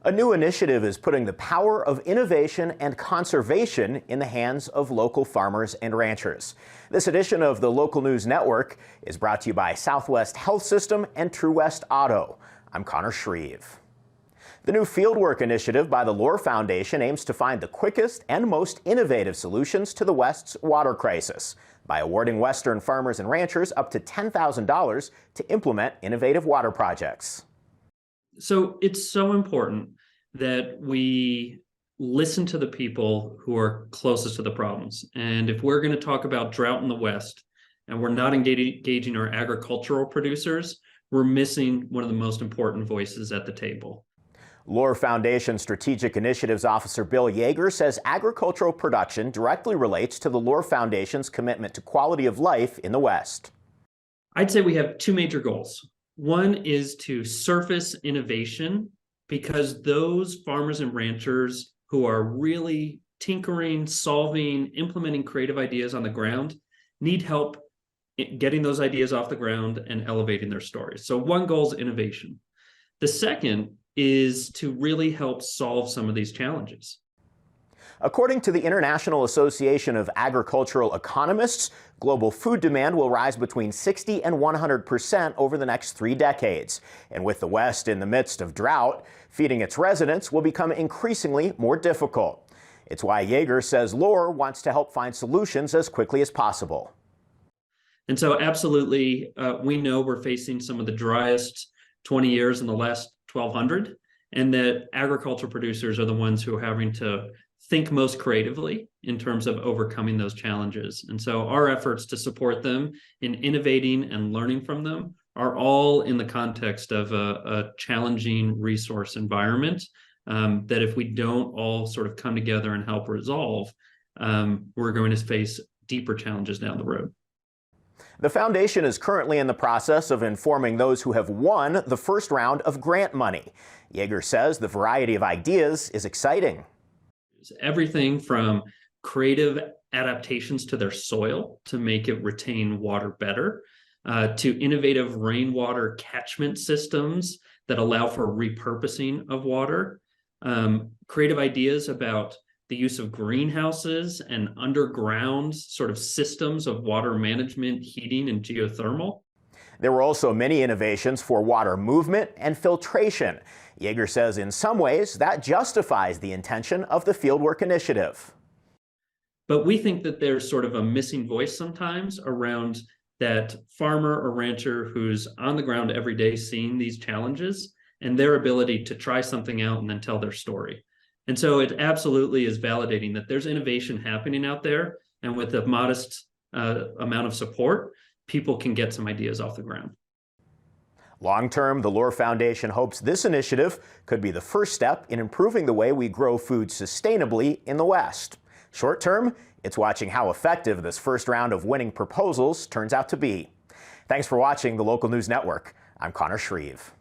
A new initiative is putting the power of innovation and conservation in the hands of local farmers and ranchers. This edition of the Local News Network is brought to you by Southwest Health System and True West Auto. I'm Connor Shreve. The new fieldwork initiative by the Lor Foundation aims to find the quickest and most innovative solutions to the West's water crisis by awarding Western farmers and ranchers up to $10,000 to implement innovative water projects. So it's so important that we listen to the people who are closest to the problems. And if we're going to talk about drought in the West and we're not engaging our agricultural producers, we're missing one of the most important voices at the table. Lor Foundation Strategic Initiatives Officer Bill Yeager says agricultural production directly relates to the Lor Foundation's commitment to quality of life in the West. I'd say we have two major goals. One is to surface innovation, because those farmers and ranchers who are really tinkering, solving, implementing creative ideas on the ground need help getting those ideas off the ground and elevating their stories. So one goal is innovation. The second is to really help solve some of these challenges. According to the International Association of Agricultural Economists, global food demand will rise between 60 and 100% over the next 3 decades. And with the West in the midst of drought, feeding its residents will become increasingly more difficult. It's why Yeager says Lor wants to help find solutions as quickly as possible. And so absolutely, we know we're facing some of the driest 20 years in the last 1200, and that agricultural producers are the ones who are having to think most creatively in terms of overcoming those challenges. And so our efforts to support them in innovating and learning from them are all in the context of a challenging resource environment that if we don't all sort of come together and help resolve, we're going to face deeper challenges down the road. The foundation is currently in the process of informing those who have won the first round of grant money. Yeager says the variety of ideas is exciting. Everything from creative adaptations to their soil to make it retain water better, to innovative rainwater catchment systems that allow for repurposing of water, creative ideas about the use of greenhouses and underground sort of systems of water management, heating, and geothermal. There were also many innovations for water movement and filtration. Yeager says in some ways that justifies the intention of the Fieldwork Initiative. But we think that there's sort of a missing voice sometimes around that farmer or rancher who's on the ground every day seeing these challenges and their ability to try something out and then tell their story. And so it absolutely is validating that there's innovation happening out there, and with a modest amount of support, people can get some ideas off the ground. Long-term, the Lor Foundation hopes this initiative could be the first step in improving the way we grow food sustainably in the West. Short-term, it's watching how effective this first round of winning proposals turns out to be. Thanks for watching the Local News Network. I'm Connor Shreve.